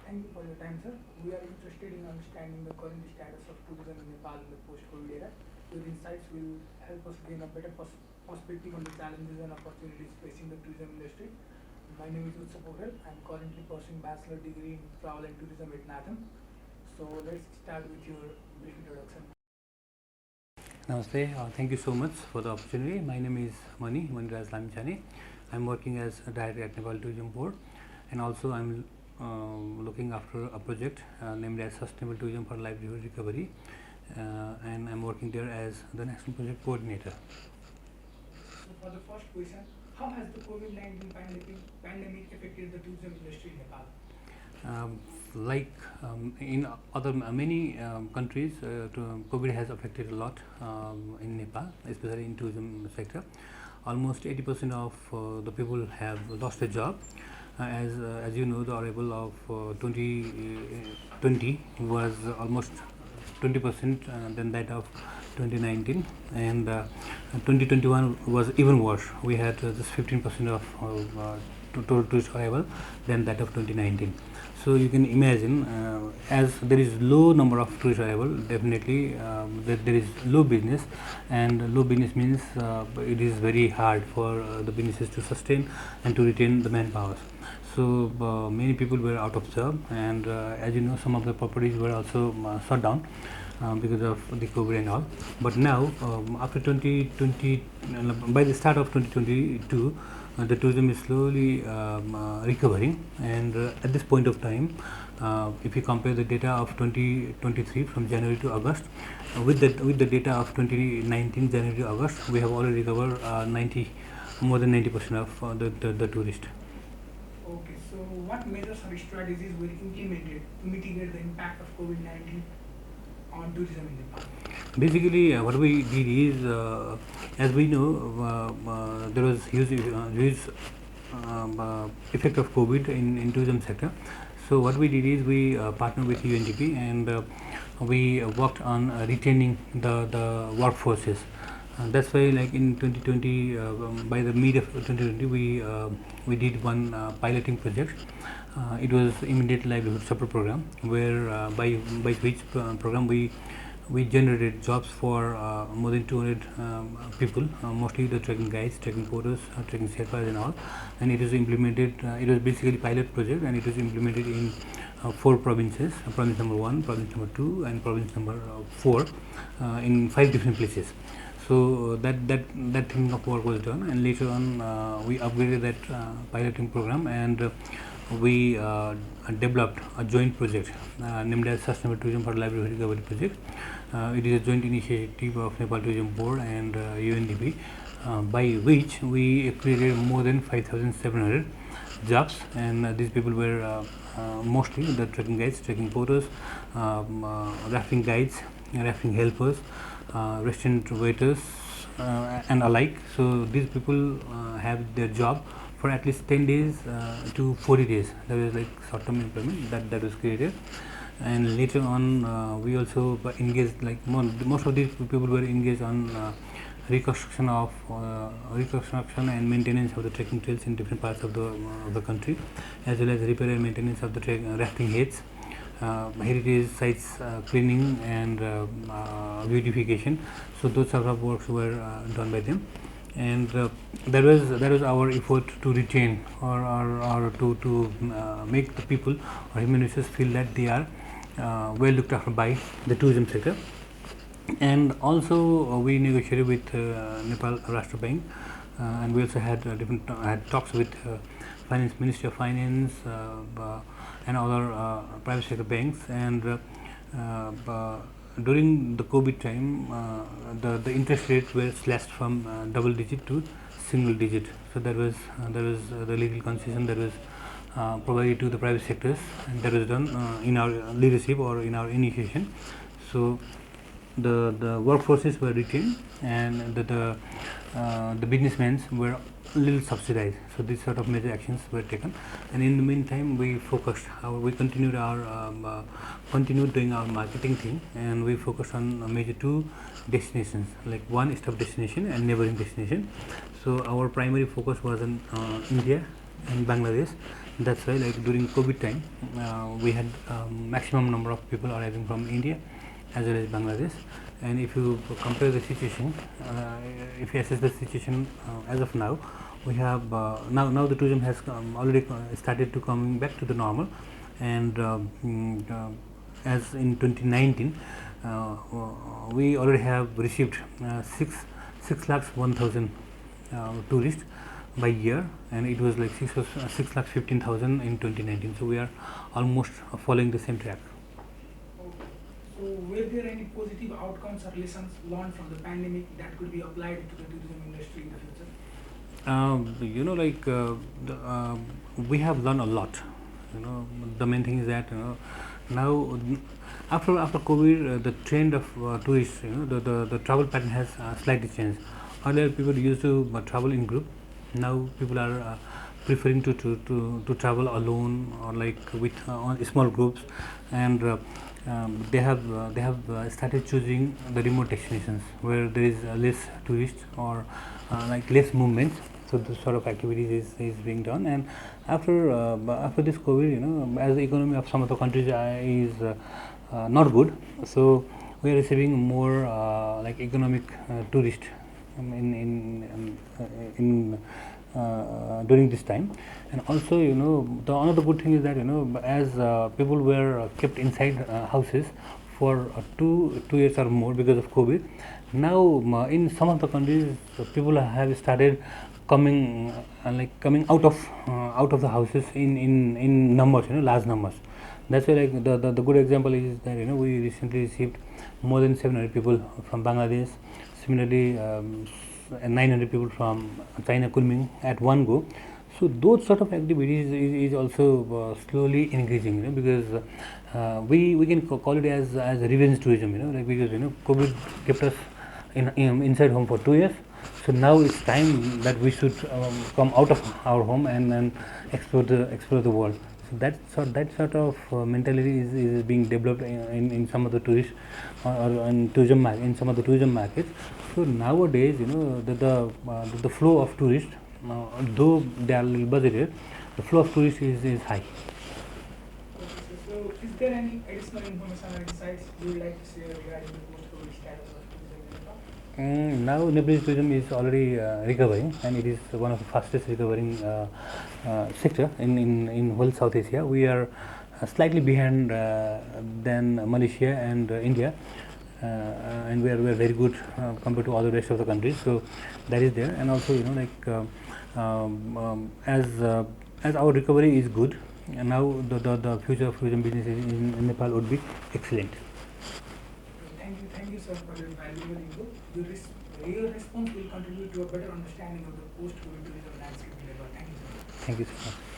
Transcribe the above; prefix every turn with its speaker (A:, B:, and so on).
A: Thank you for your time, sir. We are interested in understanding the current status of tourism in Nepal in the post-COVID era. Your insights will help us gain a better perspective on the challenges and opportunities facing the tourism industry. My name is Utsav. I am currently pursuing bachelor degree in travel and tourism at NATHM. So let's start with your brief introduction.
B: Namaste. Thank you so much for the opportunity. My name is Maniraj Lamichhane. I am working as a director at Nepal Tourism Board, and also I am looking after a project named as Sustainable Tourism for Livelihood Recovery, and I am working there as the national project coordinator.
A: So for the first question, how has the Covid-19 pandemic affected the tourism industry in Nepal?
B: In other many countries, COVID has affected a lot in Nepal, especially in tourism sector. Almost 80% of the people have lost their job. As you know, the arrival of 2020 was almost 20% than that of 2019, and 2021 was even worse. We had just 15% of total tourist arrival than that of 2019. So you can imagine, as there is low number of tourist arrival, definitely that there is low business, and low business means it is very hard for the businesses to sustain and to retain the manpower. So many people were out of job, and as you know, some of the properties were also shut down because of the COVID and all. But now, after 2020, by the start of 2022, the tourism is slowly recovering, and at this point of time, if you compare the data of 2023 from January to August with the data of 2019 January to August, we have already recovered more than 90% of the tourists.
A: Okay, so what measures or strategies were implemented to mitigate the impact of COVID-19 on tourism in Nepal?
B: Basically, what we did is, as we know, there was huge effect of COVID in tourism sector. So what we did is we partnered with NTB, and we worked on retaining the workforces. That's why, like in 2020, by the mid of 2020, we did one piloting project. It was immediate livelihood support program, where by which program we generated jobs for more than 200 people, mostly the trekking guides, trekking porters, trekking sherpas and all. And it was implemented, it was basically pilot project, and it was implemented in 4 provinces, province number 1, province number 2 and province number 4, in 5 different places. So that thing of work was done, and later on we upgraded that piloting program, and we developed a joint project named as Sustainable Tourism for Livelihood Recovery project. It is a joint initiative of Nepal Tourism Board and UNDP, by which we created more than 5,700 jobs, and these people were mostly the trekking guides, trekking porters, rafting guides, rafting helpers, restaurant waiters, and alike. So these people have their job for at least 10 days to 40 days. That was like short-term employment that was created. And later on, we also engaged, like most of these people were engaged on reconstruction and maintenance of the trekking trails in different parts of the country, as well as repair and maintenance of the rafting heads, heritage sites cleaning and beautification. So those sort of works were done by them, and that was our effort to retain or to make the people or human resources feel that they are well looked after by the tourism sector. And also we negotiated with Nepal Rashtra Bank, and we also had had talks with Finance Ministry of Finance and other private sector banks. And during the COVID time, the interest rates were slashed from double digit to single digit. So there was the legal concession that was provided to the private sectors, and that was done in our leadership or in our initiation. So the workforces were retained, and the businessmen were a little subsidized. So these sort of major actions were taken, and in the meantime we continued doing our marketing thing, and we focused on major 2 destinations, like one stop destination and neighboring destination. So our primary focus was in India and Bangladesh, That's why, like during COVID time, we had maximum number of people arriving from India as well as Bangladesh. And if you compare the situation, if you assess the situation as of now, we have now the tourism has already started to coming back to the normal, and as in 2019, we already have received 6 lakhs 1,000 tourists by year, and it was like 6 lakhs 15,000 in 2019. So we are almost following the same track.
A: Okay. So were there any positive outcomes or lessons learned from the pandemic that could be applied to the tourism industry in the future?
B: We have learned a lot. The main thing is that now after COVID, the trend of tourists, the travel pattern has slightly changed. Earlier, people used to travel in group. Now people are preferring to travel alone or like with on small groups, and they have started choosing the remote destinations where there is less tourists or like less movement. So this sort of activities is being done. And after this COVID, as the economy of some of the countries is not good, so we are receiving more like economic tourist in during this time. And also, the another good thing is that as people were kept inside houses for 2 years or more because of COVID. Now in some of the countries, people have started coming coming out of the houses in numbers, large numbers. That's why, like the good example is that we recently received more than 700 people from Bangladesh. Similarly, 900 people from China Kunming at one go. So those sort of activities is also slowly increasing, because we can call it as revenge tourism, like because COVID kept us inside home for 2 years. So now it's time that we should come out of our home and explore the world. So that sort of mentality is being developed in some of the tourist or in tourism in some of the tourism markets. So nowadays, the flow of tourists, though they are little budgeted, the flow of tourists is high.
A: Okay, so is there any additional information or insights you would like to share regarding the post-COVID status of tourism in Nepal?
B: Now Nepalese tourism is already recovering, and it is one of the fastest recovering sector in whole South Asia. We are slightly behind than Malaysia and India, and we are very good compared to other rest of the countries. So that is there. And also, as our recovery is good, and now the future of tourism business in Nepal would be excellent.
A: Thank you, sir, for your valuable input. Your response will contribute to a better understanding of the post-COVID tourism landscape in Nepal. Thank you, sir.
B: Thank you so much.